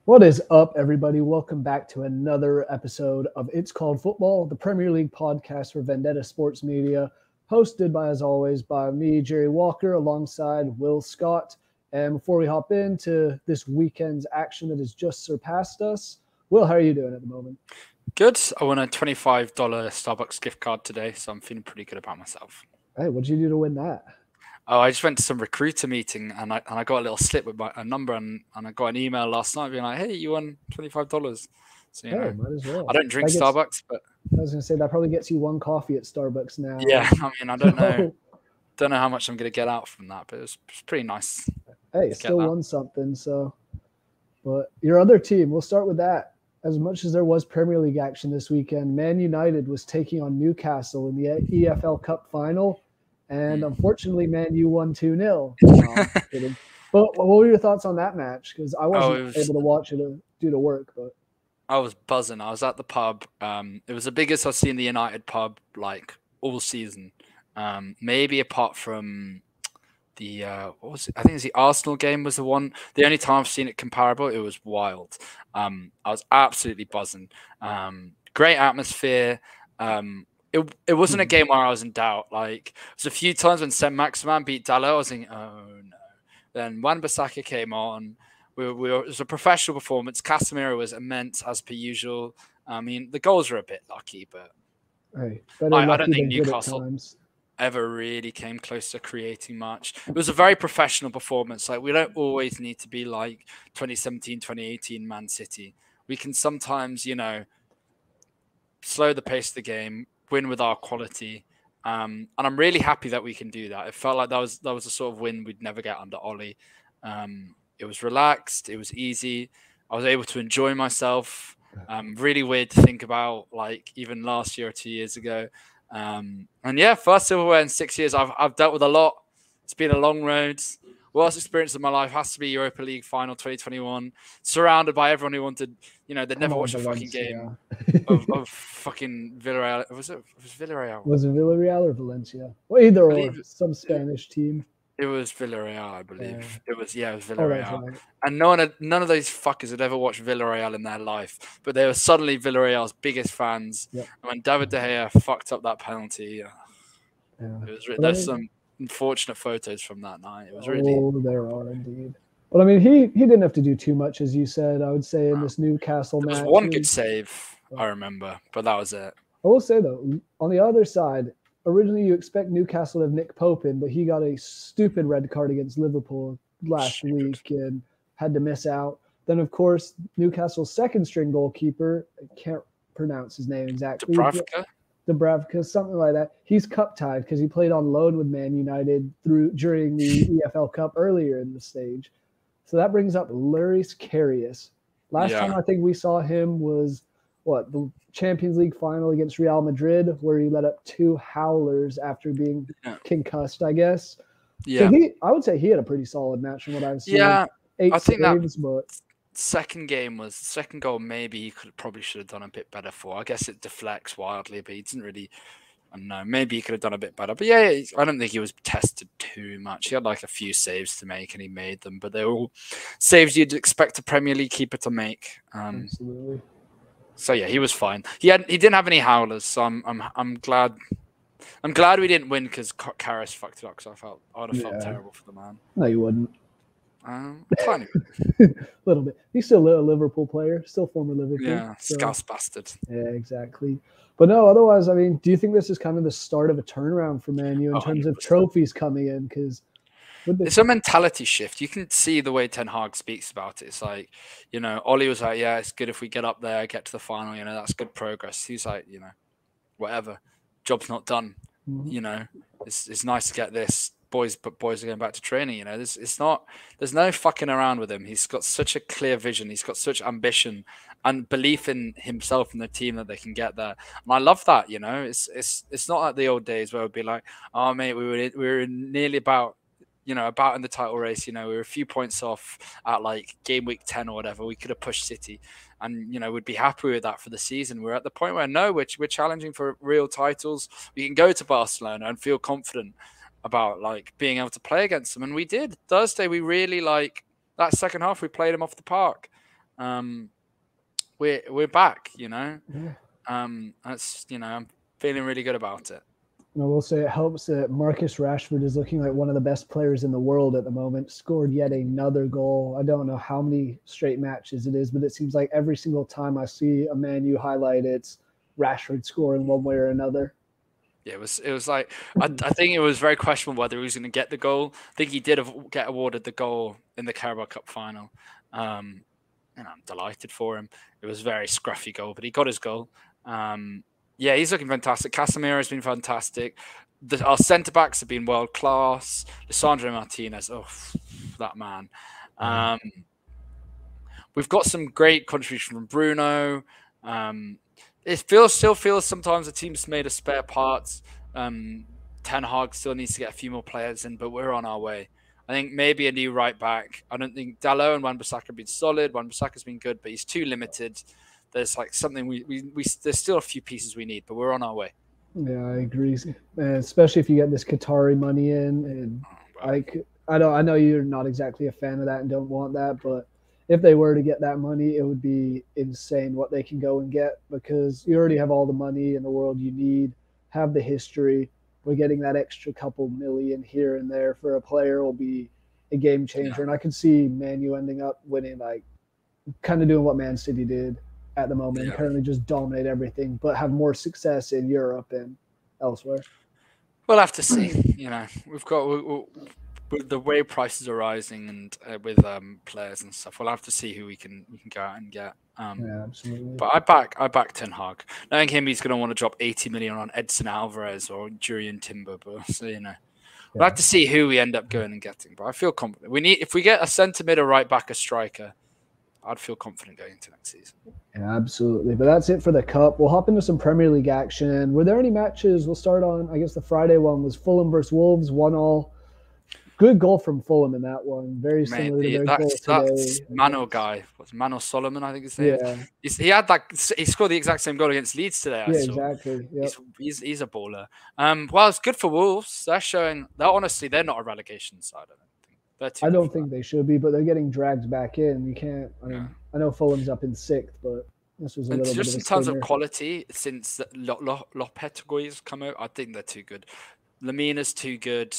What is up, everybody? Welcome back to another episode of It's Called Football, the Premier League podcast for Vendetta Sports Media, hosted by, as always, by me, Jerry Walker, alongside Will Scott. And before we hop into this weekend's action that has just surpassed us, Will, how are you doing at the moment? Good. I won a $25 Starbucks gift card today, so I'm feeling pretty good about myself. Hey, what did you do to win that? Oh, I just went to some recruiter meeting and I got a little slip with a number and I got an email last night being like, "Hey, you won $25." So Hey, might as well. I don't drink Starbucks, but I was going to say that probably gets you one coffee at Starbucks now. Yeah, I mean, I don't know how much I'm going to get out from that, but it's pretty nice. Hey, still won something. So, but your other team, we'll start with that. As much as there was Premier League action this weekend, Man United was taking on Newcastle in the EFL Cup final. And unfortunately, Man U won 2-0. No, kidding. But what were your thoughts on that match? Because I wasn't able to watch it due to work. But I was buzzing. I was at the pub. It was the biggest I've seen the United pub like all season. Maybe apart from the what was it? I think it was the Arsenal game was the only time I've seen it comparable. It was wild. I was absolutely buzzing. Great atmosphere. It wasn't a game where I was in doubt. Like, it was a few times when Saint-Maximin beat Dalot, I was thinking, oh no. Then Wan-Bissaka came on. It was a professional performance. Casemiro was immense as per usual. I mean, the goals were a bit lucky, but hey, I don't think Newcastle ever really came close to creating much. It was a very professional performance. Like, we don't always need to be like 2017, 2018 Man City. We can sometimes, slow the pace of the game, win with our quality, and I'm really happy that we can do that. It felt like that was a sort of win we'd never get under Ollie. It was relaxed, it was easy. I was able to enjoy myself. Really weird to think about, like even last year or 2 years ago. And yeah, first silverware in 6 years. I've dealt with a lot. It's been a long road. Worst experience of my life has to be Europa League final 2021. Surrounded by everyone who wanted, they'd never watched a fucking game of fucking Villarreal. Was Villarreal? Was it Villarreal or Valencia? Well, either or, some Spanish team. It was Villarreal, I believe. It was Villarreal. Oh, right. And none of those fuckers had ever watched Villarreal in their life, but they were suddenly Villarreal's biggest fans. Yep. And when David De Gea fucked up that penalty, there's some unfortunate photos from that night. It was really. Oh, there are indeed. But I mean, he didn't have to do too much, as you said. I would say in this Newcastle match. There was one good save, I remember, but that was it. I will say though, on the other side, originally you expect Newcastle to have Nick Pope in, but he got a stupid red card against Liverpool last week and had to miss out. Then of course Newcastle's second string goalkeeper, I can't pronounce his name exactly. Dubravka, something like that. He's cup tied because he played on loan with Man United during the EFL Cup earlier in the stage. So that brings up Loris Karius. Last time I think we saw him was the Champions League final against Real Madrid, where he let up 2 howlers after being concussed, I guess. Yeah. So I would say he had a pretty solid match from what I've seen. Yeah, 8 I think saves, that second goal maybe he probably should have done a bit better for. I guess it deflects wildly, but he didn't really. I don't know. Maybe he could have done a bit better. But yeah, I don't think he was tested too much. He had like a few saves to make, and he made them. But they were all saves you'd expect a Premier League keeper to make. Absolutely. So yeah, he was fine. He didn't have any howlers, so I'm glad. I'm glad we didn't win because Karras fucked it up. Because I would have felt terrible for the man. No, you wouldn't. Tiny bit. A little bit. He's still a Liverpool player, still former Liverpool. Yeah, Scouse bastard. Yeah, exactly. But no, otherwise, I mean, do you think this is kind of the start of a turnaround for Man U in terms 100%. Of trophies coming in? Because it's a mentality shift. You can see the way Ten Hag speaks about it. It's like, Ollie was like, yeah, it's good if we get up there, get to the final, that's good progress. He's like, whatever, job's not done. Mm-hmm. It's nice to get this. Boys are going back to training. There's no fucking around with him. He's got such a clear vision. He's got such ambition and belief in himself and the team that they can get there. And I love that. It's not like the old days where it would be like, oh mate, we were nearly about in the title race. We were a few points off at like game week 10 or whatever. We could have pushed City, and we'd be happy with that for the season. We're at the point where we're challenging for real titles. We can go to Barcelona and feel confident about like being able to play against them, and we did. Thursday we really that second half we played them off the park. we're back. Yeah. That's I'm feeling really good about it. And I will say it helps that Marcus Rashford is looking like one of the best players in the world at the moment. Scored yet another goal. I don't know how many straight matches it is, but it seems like every single time I see a Man U highlight, it's Rashford scoring one way or another. Yeah, it was like I think it was very questionable whether he was going to get the goal. I think he did get awarded the goal in the Carabao Cup final. And I'm delighted for him. It was a very scruffy goal, but he got his goal. Yeah, he's looking fantastic. Casemiro has been fantastic. Our centre backs have been world class. Lisandro Martinez, that man. We've got some great contribution from Bruno. It still feels sometimes the team's made of spare parts. Ten Hag still needs to get a few more players in, but we're on our way. I think maybe a new right back. I don't think Dalot and Wan-Bissaka have been solid. Wan-Bissaka's been good, but he's too limited. There's like something there's still a few pieces we need, but we're on our way. Yeah, I agree. Especially if you get this Qatari money in, and I know you're not exactly a fan of that and don't want that, but if they were to get that money, it would be insane what they can go and get, because you already have all the money in the world you need, have the history. We're getting that extra couple million here and there for a player will be a game changer. Yeah. And I can see Man U ending up winning, like kind of doing what Man City did at the moment, and currently just dominate everything, but have more success in Europe and elsewhere. We'll have to see. We've got with the way prices are rising and with players and stuff, we'll have to see who we can go out and get. Yeah, absolutely. But I back Ten Hag. Knowing him, he's going to want to drop 80 million on Edson Alvarez or Jurriën Timber. But so, we'll have to see who we end up going and getting. But I feel confident. If we get a centre mid, a right back, a striker, I'd feel confident going into next season. Yeah, absolutely. But that's it for the Cup. We'll hop into some Premier League action. Were there any matches? We'll start on, I guess the Friday one was Fulham versus Wolves, 1-1. Good goal from Fulham in that one. Very similar to their goal today. That's Mano guy. What's Mano Solomon, I think his name. Yeah. He scored the exact same goal against Leeds today. Exactly. Yep. He's a baller. Well, it's good for Wolves. They're showing that honestly they're not a relegation side, I don't think they should be, but they're getting dragged back in. You can't. I know Fulham's up in 6th, but this was a little bit just in terms of quality. Since Lopetegui's come out, I think they're too good. Lamina's too good.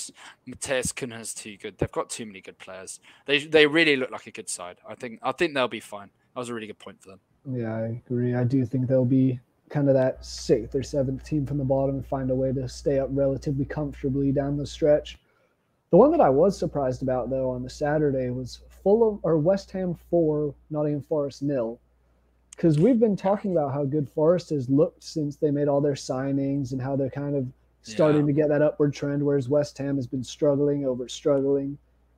Mateus Cunha's too good. They've got too many good players. They really look like a good side. I think they'll be fine. That was a really good point for them. Yeah, I agree. I do think they'll be kind of that 6th or 7th team from the bottom and find a way to stay up relatively comfortably down the stretch. The one that I was surprised about, though, on the Saturday was Fulham or West Ham 4, Nottingham Forest 0. Because we've been talking about how good Forest has looked since they made all their signings and how they're kind of starting to get that upward trend, whereas West Ham has been struggling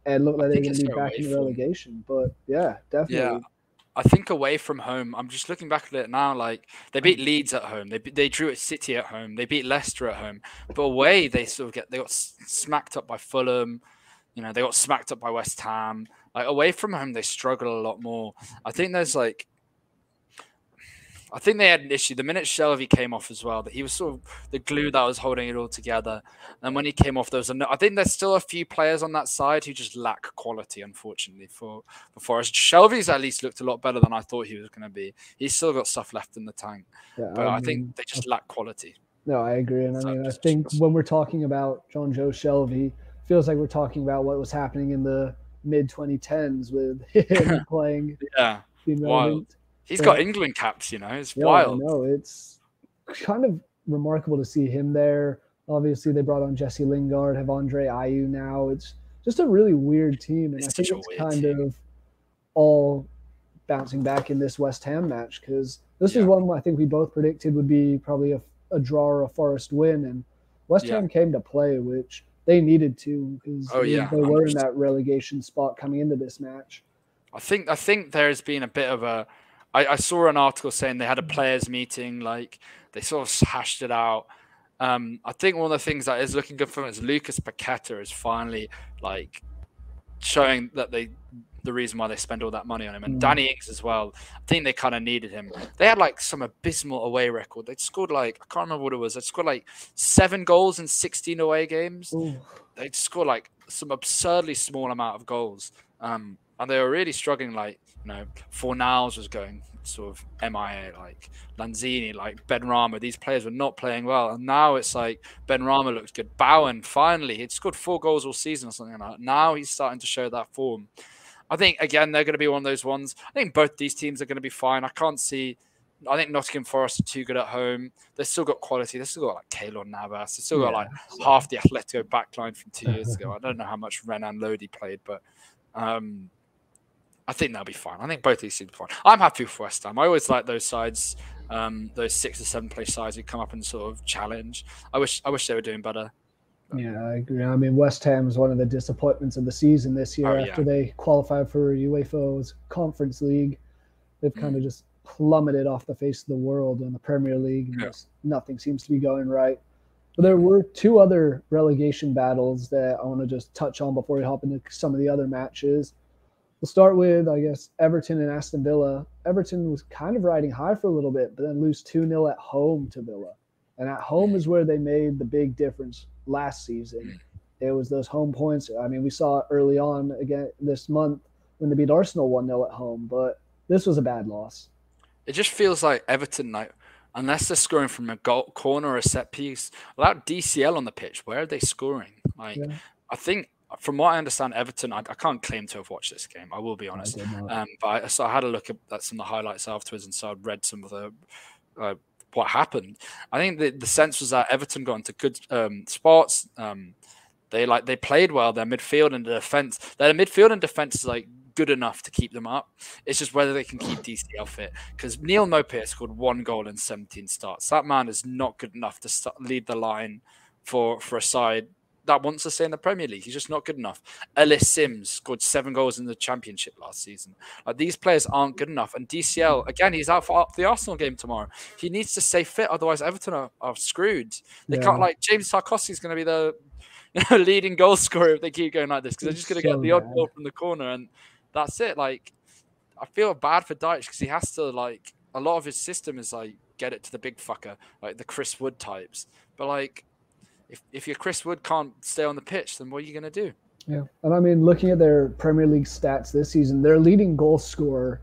and look like they're going to be back in the relegation. But yeah, definitely. Yeah. I think away from home, I'm just looking back at it now, like they beat Leeds at home. They drew at City at home. They beat Leicester at home. But away, they got smacked up by Fulham. They got smacked up by West Ham. Like away from home, they struggle a lot more. I think they had an issue. The minute Shelvey came off as well, that he was sort of the glue that was holding it all together. And when he came off, I think there's still a few players on that side who just lack quality, unfortunately, for Forest. Shelvey's at least looked a lot better than I thought he was going to be. He's still got stuff left in the tank. Yeah, but I think they just lack quality. No, I agree. And I think when we're talking about Jonjo Shelvey, feels like we're talking about what was happening in the mid-2010s with him playing. Yeah, wild. He's got England caps, It's wild. No, it's kind of remarkable to see him there. Obviously, they brought on Jesse Lingard, have Andre Ayew now. It's just a really weird team, and I think it's kind of all bouncing back in this West Ham match, because this is one I think we both predicted would be probably a draw or a Forest win, and West Ham came to play, which they needed to, because they were in that relegation spot coming into this match. I think there's been a bit of a. I saw an article saying they had a players' meeting, like they sort of hashed it out. I think one of the things that is looking good for them is Lucas Paqueta is finally like showing that the reason why they spend all that money on him, and Danny Ings as well. I think they kind of needed him. They had like some abysmal away record. They'd scored I can't remember what it was. They'd scored 7 goals in 16 away games. Ooh. They'd scored some absurdly small amount of goals. and they were really struggling. Like, Fornals was going sort of MIA, like Lanzini, like Benrahma. These players were not playing well, and now it's like Benrahma looks good. Bowen finally, he'd scored 4 goals all season or something like that. Now he's starting to show that form. I think again they're going to be one of those ones. I think both these teams are going to be fine. I think Nottingham Forest are too good at home. They've still got quality. They've still got like Keylor Navas. They've still got like half the Atletico backline from 2 years ago. I don't know how much Renan Lodi played, but I think they'll be fine. I think both these teams are fine. I'm happy with West Ham. I always like those sides, those 6 or 7 place sides who come up and sort of challenge. I wish they were doing better. Yeah, I agree. I mean, West Ham is one of the disappointments of the season this year after they qualified for UEFA's Conference League. They've kind of just plummeted off the face of the world in the Premier League. And just nothing seems to be going right. But there were 2 other relegation battles that I want to just touch on before we hop into some of the other matches. We'll start with, I guess, Everton and Aston Villa. Everton was kind of riding high for a little bit, but then lose 2-0 at home to Villa. And at home is where they made the big difference last season. It was those home points. I mean, we saw it early on again this month when they beat Arsenal 1-0 at home, but this was a bad loss. It just feels like Everton, like, unless they're scoring from a goal, corner or a set piece, without DCL on the pitch, where are they scoring? Like, I think, from what I understand, Everton, I can't claim to have watched this game. I will be honest. But I had a look at some of the highlights afterwards, and so I read some of the what happened. I think the sense was that Everton got into good spots. They played well. Their midfield and defense is like good enough to keep them up. It's just whether they can keep DCL fit, because Neil Maupay scored 1 goal in 17 starts. That man is not good enough to lead the line for a side that wants to stay in the Premier League. He's just not good enough. Ellis Sims scored 7 goals in the Championship last season. Like, these players aren't good enough. And DCL, again, he's out for the Arsenal game tomorrow. He needs to stay fit, otherwise Everton are screwed. They can't, like, James Tarkowski's going to be the leading goal scorer if they keep going like this, because they're just going to get the odd ball from the corner, and that's it. Like, I feel bad for Dyche, because he has to, like, a lot of his system is like get it to the big fucker, like the Chris Wood types. But like, if your Chris Wood can't stay on the pitch, then what are you going to do? Yeah. And I mean, looking at their Premier League stats this season, their leading goal scorer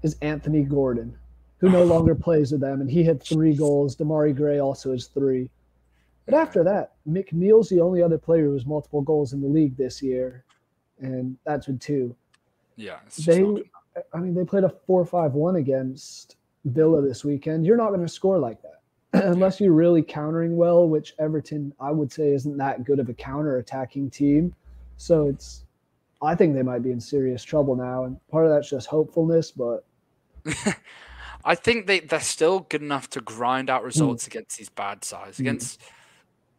is Anthony Gordon, who no longer plays with them. And he had 3 goals. Damari Gray also has 3. But after that, McNeil's the only other player who has multiple goals in the league this year. And that's with 2. Yeah. They played a 4-5-1 against Villa this weekend. You're not going to score like that unless you're really countering well, which Everton, I would say, isn't that good of a counter-attacking team. So I think they might be in serious trouble now, and part of that's just hopefulness, but I think they're still good enough to grind out results against these bad sides, against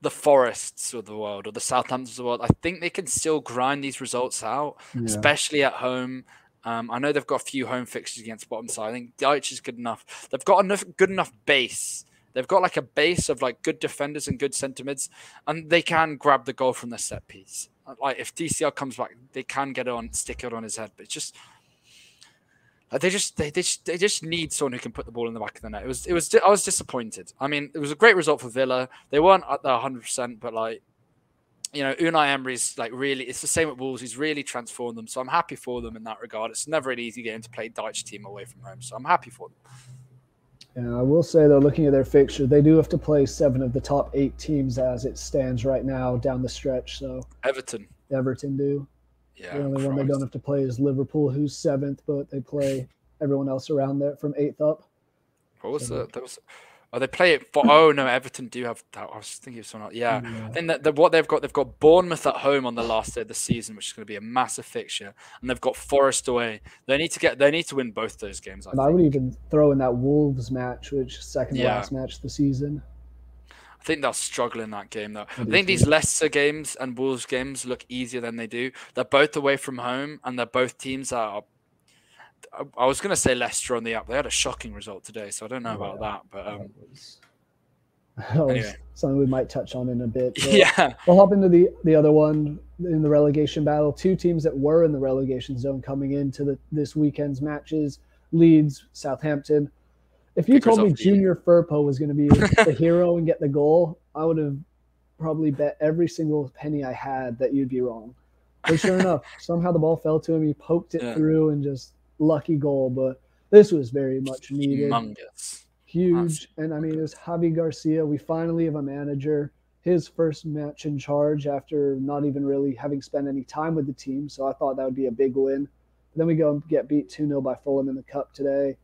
the Forests of the world or the Southamptons of the world. I think they can still grind these results out, especially at home. I know they've got a few home fixtures against bottom side. I think Dyche is good enough. They've got good enough base. They've got like a base of like good defenders and good centre mids, and they can grab the goal from the set piece. Like, if DCL comes back, they can stick it on his head. But it's just they just need someone who can put the ball in the back of the net. I was disappointed. I mean, it was a great result for Villa. They weren't at the 100%, but like, Unai Emery's like really, it's the same at Wolves. He's really transformed them. So I'm happy for them in that regard. It's never an easy game to play Dyche team away from home. So I'm happy for them. Yeah, I will say, though, looking at their fixture, they do have to play 7 of the top 8 teams as it stands right now down the stretch. So Everton do. Yeah, the only one they don't have to play is Liverpool, who's 7th, but they play everyone else around there from 8th up. What was that? They play it for. Oh no, Everton do have that. I was thinking of someone else. Yeah. I think that what they've got Bournemouth at home on the last day of the season, which is going to be a massive fixture, and they've got Forest away. They need to win both those games. I would even throw in that Wolves match, which is second to last match of the season. I think they'll struggle in that game, though. I think these Leicester games and Wolves games look easier than they do. They're both away from home, and they're both teams that are. I was going to say Leicester on the up. They had a shocking result today, so I don't know about that. But anyway, something we might touch on in a bit. Yeah, we'll hop into the other one in the relegation battle. 2 teams that were in the relegation zone coming into this weekend's matches: Leeds, Southampton. If you told me Junior Firpo was going to be the hero and get the goal, I would have probably bet every single penny I had that you'd be wrong. But sure enough, somehow the ball fell to him. He poked it through and just lucky goal. But this was very much needed. Humongous. Huge. And I mean, it was Javi Garcia. We finally have a manager. His first match in charge after not even really having spent any time with the team. So I thought that would be a big win. But then we go and get beat 2-0 by Fulham in the Cup today.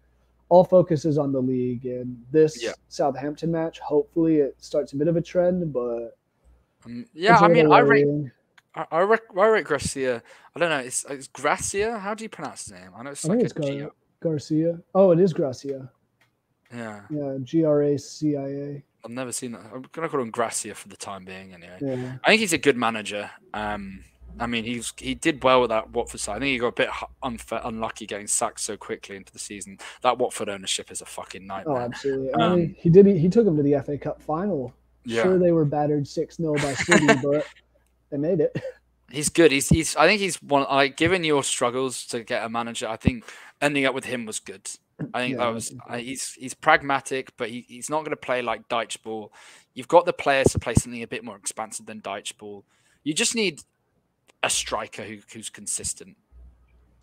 All focus is on the league. And this Southampton match, hopefully it starts a bit of a trend. But I rate Garcia. I don't know. It's Gracia. How do you pronounce his name? I know it's Garcia. Oh, it is Gracia. Yeah. Yeah, Gracia. I've never seen that. I'm gonna call him Gracia for the time being, anyway. Yeah. I think he's a good manager. I mean, he did well with that Watford side. I think he got a bit unlucky getting sacked so quickly into the season. That Watford ownership is a fucking nightmare. Oh, absolutely. I mean, he took him to the FA Cup final. Yeah. Sure, they were battered 6-0 by City, but they made it. He's good. I think he's one. Like, given your struggles to get a manager, I think ending up with him was good. I think that was. He's pragmatic, but he's not going to play like Dyche ball. You've got the players to play something a bit more expansive than Dyche ball. You just need a striker who's consistent.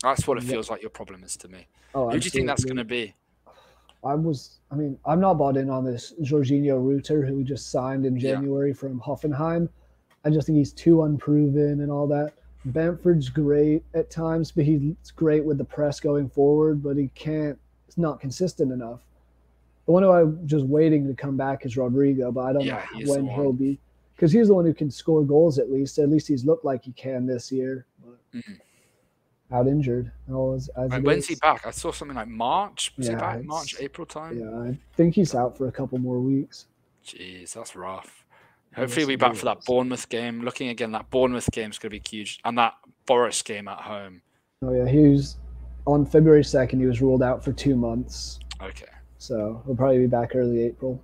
That's what it feels like your problem is to me. Oh, who do you think that's going to be? I'm not bought in on this Jorginho Rutter, who we just signed in January from Hoffenheim. I just think he's too unproven and all that. Bamford's great at times, but he's great with the press going forward, but it's not consistent enough. The one who I'm just waiting to come back is Rodrigo, but I don't know when he'll be. Because he's the one who can score goals at least. At least he's looked like he can this year. But out injured. When's he back? I saw something like March. Was he back March, April time? Yeah, I think he's out for a couple more weeks. Jeez, that's rough. Hopefully we'll be back for that Bournemouth game. Looking again, that Bournemouth game is going to be huge. And that Forest game at home. Oh, yeah. He was on February 2nd. He was ruled out for 2 months. Okay. So he'll probably be back early April.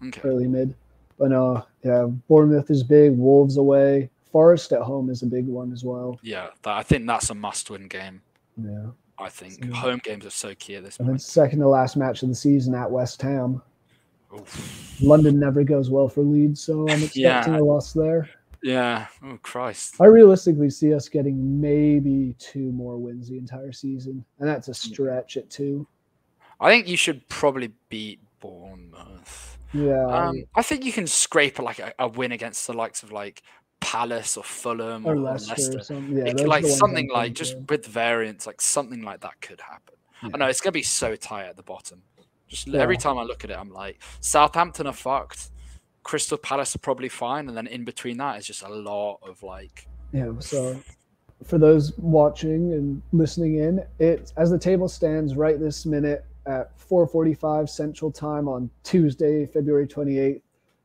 Okay. Early mid. But no, Bournemouth is big. Wolves away. Forest at home is a big one as well. Yeah, I think that's a must-win game. Yeah. I think home games are so key at this point. And then second to last match of the season at West Ham. Oof. London never goes well for Leeds, so I'm expecting a loss there. Yeah. Oh, Christ. I realistically see us getting maybe 2 more wins the entire season, and that's a stretch at 2. I think you should probably beat Bournemouth. Yeah. I think you can scrape a win against the likes of like Palace or Fulham or Leicester. Something like just with variance, like something like that could happen. Yeah. I know it's going to be so tight at the bottom. Just every time I look at it, I'm like, Southampton are fucked. Crystal Palace are probably fine. And then in between that is just a lot of like... Yeah, so for those watching and listening in, as the table stands right this minute at 4:45 Central Time on Tuesday, February 28th,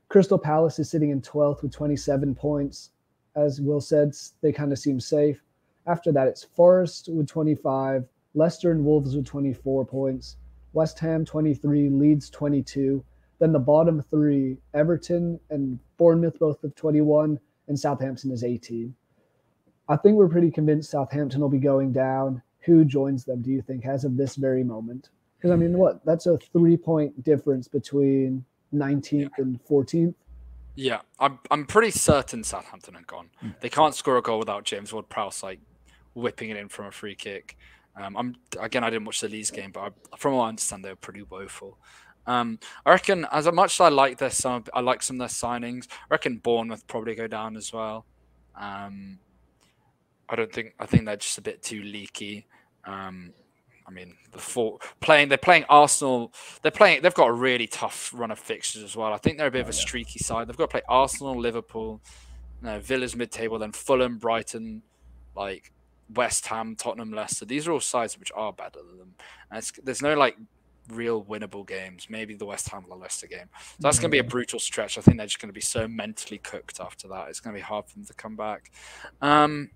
Crystal Palace is sitting in 12th with 27 points. As Will said, they kind of seem safe. After that, it's Forest with 25, Leicester and Wolves with 24 points, West Ham 23, Leeds 22. Then the bottom 3, Everton and Bournemouth both with 21, and Southampton is 18. I think we're pretty convinced Southampton will be going down. Who joins them, do you think, as of this very moment? Because, I mean, that's a 3-point difference between 19th and 14th. Yeah, I'm pretty certain Southampton are gone. They can't score a goal without James Ward-Prowse like whipping it in from a free kick. I didn't watch the Leeds game, but from what I understand, they were pretty woeful. I reckon, as much as I like some of their signings, I reckon Bournemouth probably go down as well. I think they're just a bit too leaky. I mean, they're playing Arsenal. They've got a really tough run of fixtures as well. I think they're a bit of a streaky side. They've got to play Arsenal, Liverpool, Villa's mid-table, then Fulham, Brighton, like West Ham, Tottenham, Leicester. These are all sides which are better than them. And there's no like real winnable games. Maybe the West Ham or the Leicester game. So that's going to be a brutal stretch. I think they're just going to be so mentally cooked after that. It's going to be hard for them to come back.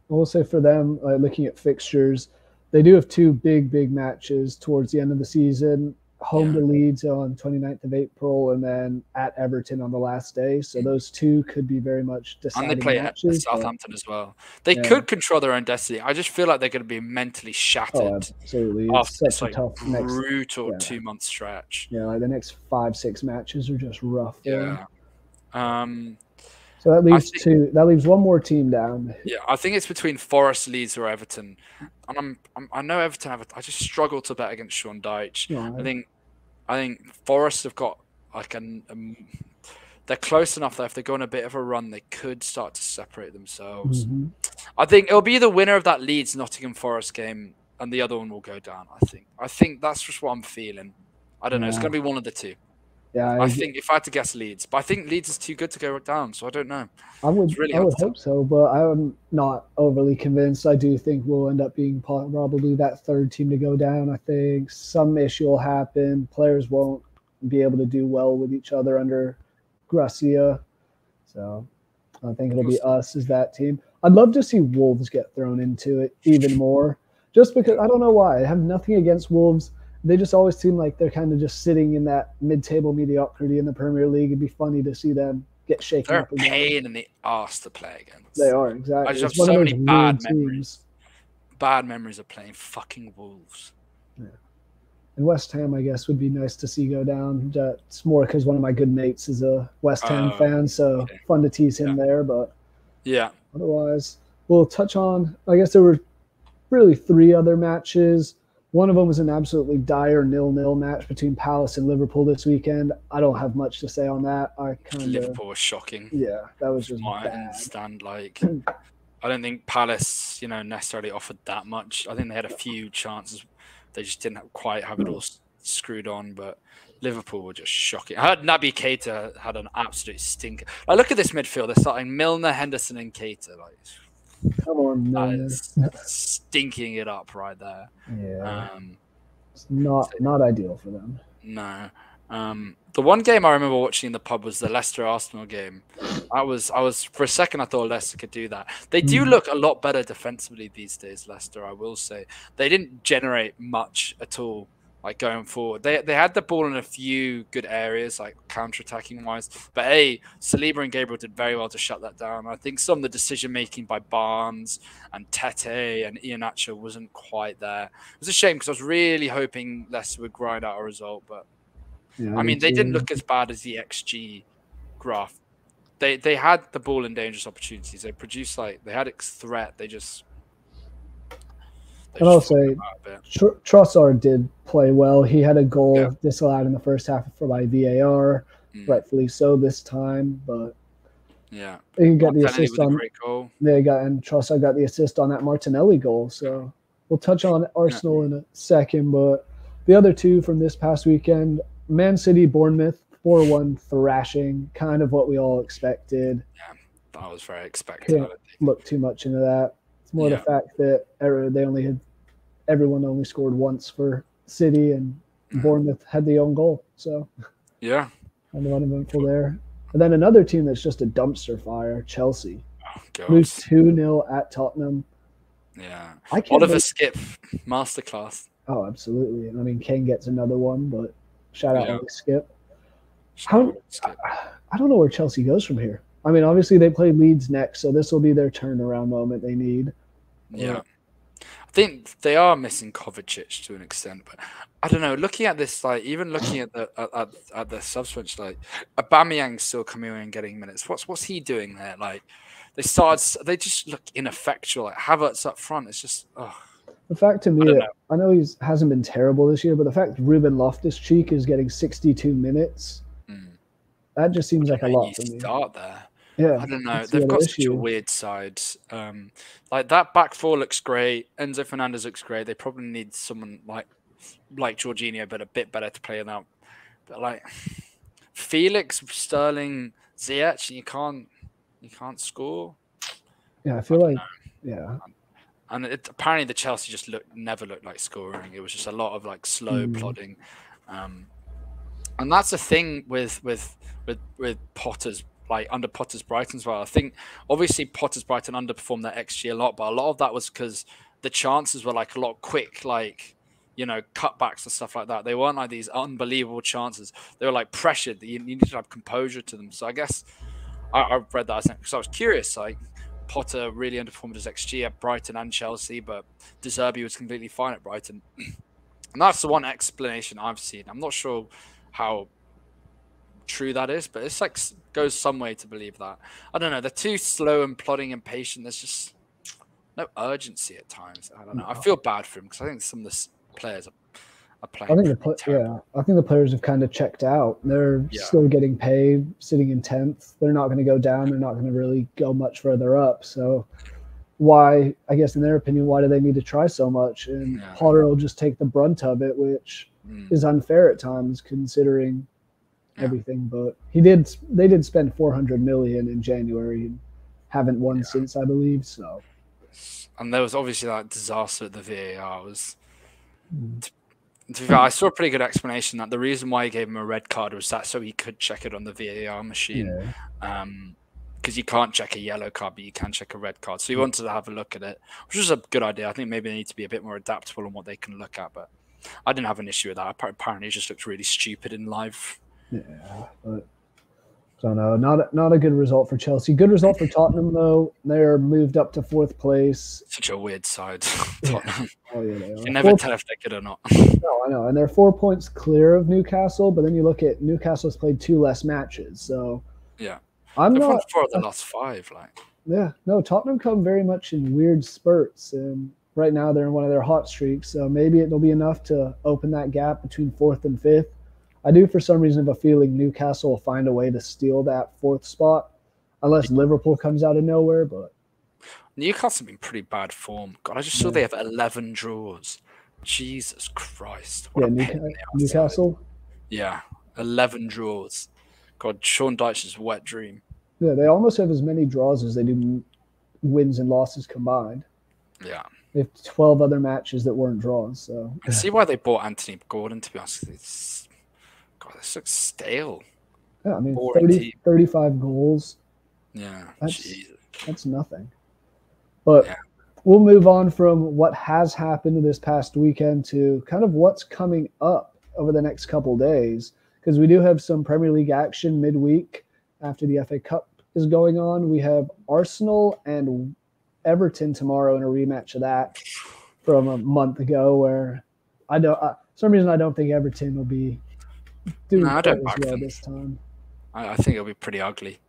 Also for them, looking at fixtures, they do have 2 big matches towards the end of the season. Home to Leeds on 29th of April and then at Everton on the last day. So those 2 could be very much deciding matches. And they play matches, Southampton as well. They could control their own destiny. I just feel like they're going to be mentally shattered. Oh, absolutely. After this brutal 2-month stretch. Yeah, like the next 5-6 matches are just rough. Yeah. So that leaves two. That leaves one more team down. Yeah, I think it's between Forest, Leeds, or Everton. And I know Everton have. I just struggle to bet against Sean Dyche. Right. I think Forest have got like they're close enough that if they go on a bit of a run, they could start to separate themselves. Mm-hmm. I think it'll be the winner of that Leeds Nottingham Forest game, and the other one will go down. I think that's just what I'm feeling. I don't know. It's going to be one of the two. Yeah, I think if I had to guess Leeds, but I think Leeds is too good to go down, so I don't know. I would hope so, but I'm not overly convinced. I do think we'll end up being probably that third team to go down. I think some issue will happen. Players won't be able to do well with each other under Gracia. So I think it'll be us as that team. I'd love to see Wolves get thrown into it even more, just because I don't know why. I have nothing against Wolves. They just always seem like they're kind of just sitting in that mid-table mediocrity in the Premier League. It'd be funny to see them get shaken up. They're a pain in the arse to play against. They are, exactly. I just have so many bad memories. Bad memories of playing fucking Wolves. Yeah. And West Ham, I guess, would be nice to see go down. It's more because one of my good mates is a West Ham fan, so fun to tease him there. But otherwise, we'll touch on, I guess there were really 3 other matches. One of them was an absolutely dire 0-0 match between Palace and Liverpool this weekend. I don't have much to say on that. Liverpool was shocking. Yeah, that was just bad. Understand, like, I don't think Palace, necessarily offered that much. I think they had a few chances. They just didn't quite have it all screwed on, but Liverpool were just shocking. I heard Naby Keita had an absolute stinker. Like, look at this midfield. They're starting Milner, Henderson, and Keita. Like, come on, Milner. Stinking it up right there. Yeah. It's not ideal for them. No. The one game I remember watching in the pub was the Leicester Arsenal game. I was for a second I thought Leicester could do that. They do look a lot better defensively these days, Leicester, I will say. They didn't generate much at all, like, going forward. They had the ball in a few good areas, like counter-attacking wise. But Saliba and Gabriel did very well to shut that down. I think some of the decision making by Barnes and Tete and Iheanacho wasn't quite there. It was a shame because I was really hoping Leicester would grind out a result, but I mean, they didn't look as bad as the XG graph. They had the ball in dangerous opportunities. They produced, they had threat. And I'll say Trossard did play well. He had a goal disallowed in the first half by VAR, rightfully so this time. But he got the assist on. And Trossard got the assist on that Martinelli goal. So we'll touch on Arsenal in a second. But the other two from this past weekend, Man City, Bournemouth, 4-1 thrashing, kind of what we all expected. Yeah, that was very expected. Can't look too much into that. It's more the fact that everyone only scored once for City, and Bournemouth had the own goal. So kind of uneventful there. And then another team that's just a dumpster fire, Chelsea. Lose 2-0 at Tottenham. Yeah. Oliver Skip, masterclass. Oh, absolutely. I mean, Kane gets another one, but shout out to Skip. I don't know where Chelsea goes from here. I mean, obviously they play Leeds next, so this will be their turnaround moment they need. Yeah. I think they are missing Kovacic to an extent, but I don't know. Looking at this, even looking at the substance, Aubameyang's still coming in and getting minutes. What's he doing there? They just look ineffectual. Havertz up front, it's just The fact to me, I know he hasn't been terrible this year, but the fact Ruben Loftus-Cheek is getting 62 minutes, that just seems like a lot for me. Start there. Yeah, I don't know. They've got such a weird side. That back four looks great. Enzo Fernandez looks great. They probably need someone like Jorginho, but a bit better to play that. But Felix, Sterling, Ziyech, you can't score. Yeah, I feel And apparently the Chelsea just never looked like scoring. It was just a lot of slow plodding. And that's the thing with Potter's, under Potter's Brighton as well. I think obviously Potter's Brighton underperformed their XG a lot, but a lot of that was because the chances were a lot quick, cutbacks and stuff like that. They weren't these unbelievable chances. They were pressured. You needed to have composure to them. So I guess I read that because I was curious. Potter really underperformed his XG at Brighton and Chelsea, but De Zerbi was completely fine at Brighton. And that's the one explanation I've seen. I'm not sure how true that is, but it's like goes some way to believe that. I don't know. They're too slow and plodding and patient. There's just no urgency at times. I don't know. I feel bad for him because I think some of the players are playing. I think the players have kind of checked out. They're still getting paid, sitting in 10th. They're not going to go down. They're not going to really go much further up. So why, I guess in their opinion, why do they need to try so much? And Potter will just take the brunt of it, which is unfair at times considering everything. But they did spend 400 million in January and haven't won since, I believe. So, and there was obviously that disaster at the VAR. I saw a pretty good explanation that the reason why he gave him a red card was that so he could check it on the VAR machine. Because you can't check a yellow card, but you can check a red card. So he wanted to have a look at it, which was a good idea. I think maybe they need to be a bit more adaptable on what they can look at, but I didn't have an issue with that. Apparently, it just looked really stupid in live. Yeah, but so no, not a good result for Chelsea. Good result for Tottenham though. They're moved up to 4th place. Such a weird side, Tottenham. Oh yeah, they are. You can never tell if they're good or not. No, I know, and they're 4 points clear of Newcastle. But then you look at Newcastle's played 2 less matches, so yeah. I'm They've not won 4 of the last 5. Tottenham come very much in weird spurts, and right now they're in one of their hot streaks. So maybe it'll be enough to open that gap between 4th and 5th. I do, for some reason, have a feeling Newcastle will find a way to steal that 4th spot, unless Liverpool comes out of nowhere. But Newcastle have been pretty bad form. God, I just saw they have 11 draws. Jesus Christ! What Newcastle. Yeah, 11 draws. God, Sean Dyche's wet dream. Yeah, they almost have as many draws as they do wins and losses combined. Yeah. They have 12 other matches that weren't draws. So I see why they bought Anthony Gordon, to be honest. God, this looks stale. Yeah, I mean, 35 goals. Yeah, that's nothing. But we'll move on from what has happened this past weekend to kind of what's coming up over the next couple days, because we do have some Premier League action midweek after the FA Cup is going on. We have Arsenal and Everton tomorrow in a rematch of that from a month ago, where for some reason I don't think Everton will be doing as well this time. I think it'll be pretty ugly.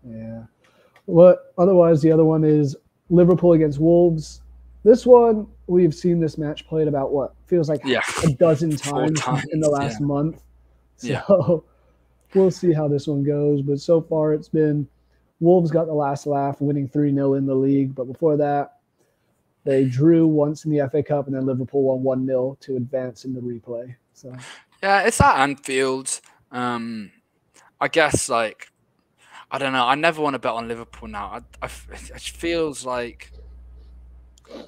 Yeah. Otherwise, the other one is Liverpool against Wolves. This one, we've seen this match played about feels like a dozen times in the last month. So we'll see how this one goes. But so far, it's been Wolves got the last laugh, winning 3-0 in the league. But before that, they drew once in the FA Cup, and then Liverpool won 1-0 to advance in the replay. So yeah, it's at Anfield. I guess, I don't know. I never want to bet on Liverpool now. It feels like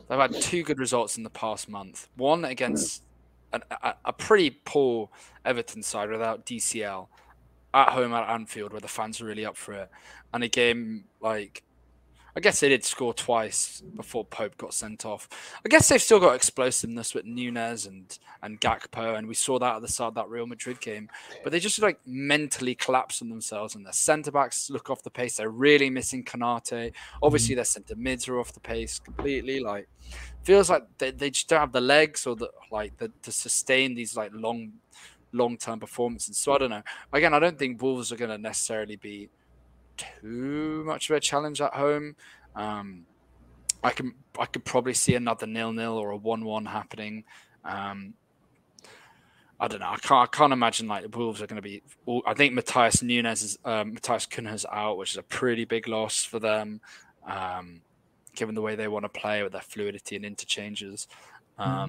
they've had 2 good results in the past month. One against a pretty poor Everton side without DCL at home at Anfield, where the fans are really up for it. And a game I guess they did score twice before Pope got sent off. I guess they've still got explosiveness with Nunes and Gakpo, and we saw that at the start of that Real Madrid game. But they just mentally collapse on themselves, and their centre-backs look off the pace. They're really missing Konate. Obviously, their centre-mids are off the pace completely. Feels like they just don't have the legs or to sustain these long-term performances. So I don't know. Again, I don't think Wolves are going to necessarily be too much of a challenge at home. I could probably see another 0-0 or a 1-1 happening. I don't know. I can't imagine the Wolves are going to be. I think Matthias Cunha's out, which is a pretty big loss for them, given the way they want to play with their fluidity and interchanges. I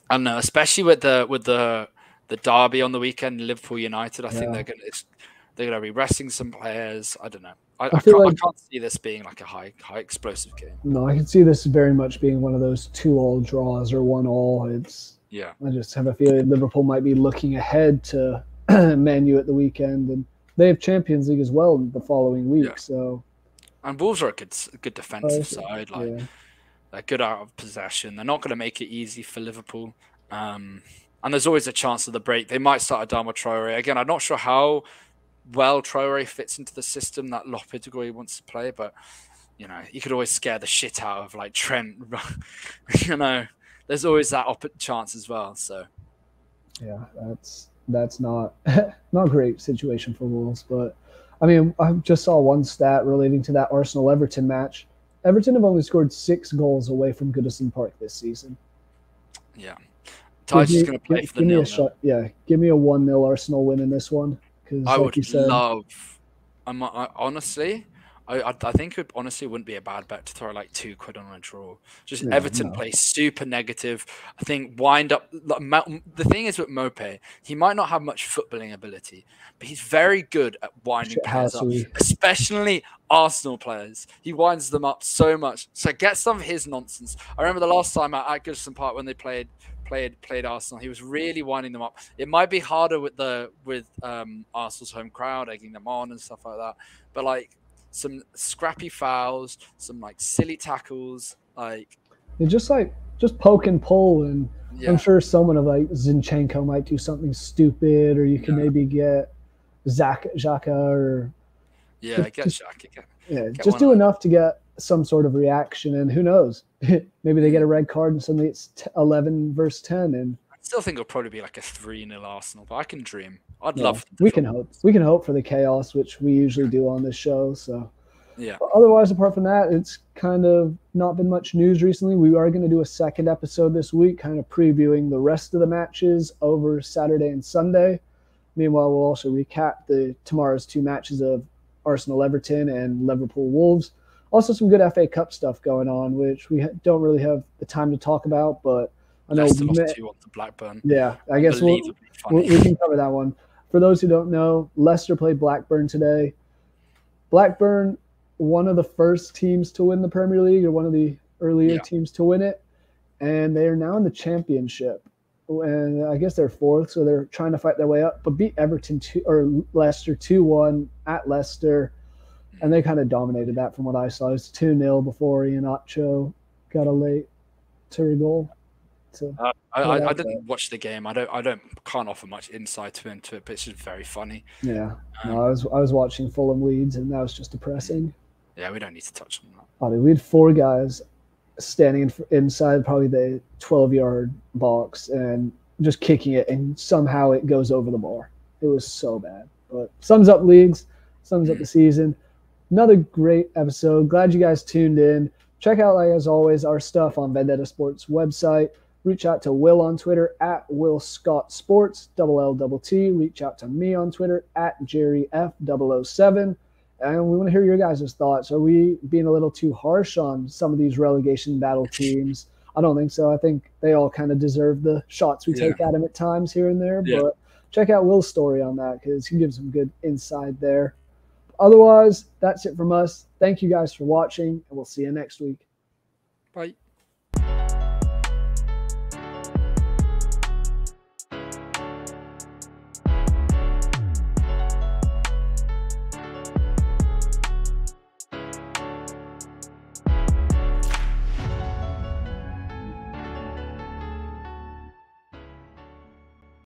don't know, especially with the derby on the weekend, Liverpool United. I think they're going to be resting some players. I don't know. I can't see this being a high explosive game. No, I can see this very much being one of those 2-2 draws or 1-1. I just have a feeling Liverpool might be looking ahead to Man U at the weekend, and they have Champions League as well the following week. Yeah. So, and Wolves are a good defensive side. They're good out of possession. They're not going to make it easy for Liverpool. And there's always a chance of the break. They might start Adama Traore again. I'm not sure how well Traore fits into the system that Lopetegui wants to play, but you could always scare the shit out of Trent. There's always that chance as well. So yeah, that's not not a great situation for Wolves. But I mean, I just saw one stat relating to that Arsenal Everton match. Everton have only scored 6 goals away from Goodison Park this season. Yeah. Give Ty's just me, going to play for the give me a 0-0. shot. Yeah, give me a 1-0 Arsenal win in this one. Because, I like would you said, love. Honestly, I think it honestly wouldn't be a bad bet to throw like £2 on a draw. Just yeah, Everton no, play super negative. I think wind up. The thing is with Mope, he might not have much footballing ability, but he's very good at winding players up, shithousery. especially Arsenal players. He winds them up so much. So get some of his nonsense. I remember the last time at Goodison Park when they played Arsenal. He was really winding them up. It might be harder with Arsenal's home crowd egging them on and stuff like that, but like some scrappy fouls, some like silly tackles, like It's just poke and pull, and I'm yeah, sure someone of like Zinchenko might do something stupid, or you can yeah, maybe get Xhaka or yeah. Get just Shaq, yeah, get just one of do them. enough to get some sort of reaction, and who knows, maybe they get a red card and suddenly it's 11 versus 10, and I still think it'll probably be like a 3-0 Arsenal, but I can dream. I'd yeah, love them to we can hope. flop. We can hope for the chaos, which we usually do on this show. So Yeah, otherwise, apart from that, it's kind of not been much news recently. We are going to do a second episode this week, kind of previewing the rest of the matches over Saturday and Sunday. Meanwhile, we'll also recap tomorrow's 2 matches of Arsenal Everton and Liverpool Wolves. Also, some good FA Cup stuff going on, which we don't really have the time to talk about, but I know. Leicester lost 2-1 to Blackburn. Yeah, I guess Unbelievably funny. we can cover that one. For those who don't know, Leicester played Blackburn today. Blackburn, one of the first teams to win the Premier League, or one of the earlier teams to win it, and they are now in the Championship. And I guess they're 4th, so they're trying to fight their way up. But beat Leicester 2-1 at Leicester, and they kind of dominated that from what I saw. It was 2-0 before Iheanacho got a late third goal. So I didn't watch the game. Can't offer much insight into it, but it's just very funny. Yeah, no, I was watching Fulham Leeds, and that was just depressing. Yeah, we don't need to touch on that. Oh, we had 4 guys standing inside probably the 12-yard box and just kicking it, and somehow it goes over the bar. It was so bad. But sums up leagues, sums up the season. Another great episode. Glad you guys tuned in. Check out, like as always, our stuff on Vendetta Sports website. Reach out to Will on Twitter at Will Scott Sports, LLTT. Reach out to me on Twitter at JerryF007. And we want to hear your guys' thoughts. Are we being a little too harsh on some of these relegation battle teams? I don't think so. I think they all kind of deserve the shots we take at them at times here and there. Yeah. But check out Will's story on that, because he gives some good insight there. Otherwise, that's it from us. Thank you guys for watching, and we'll see you next week. Bye.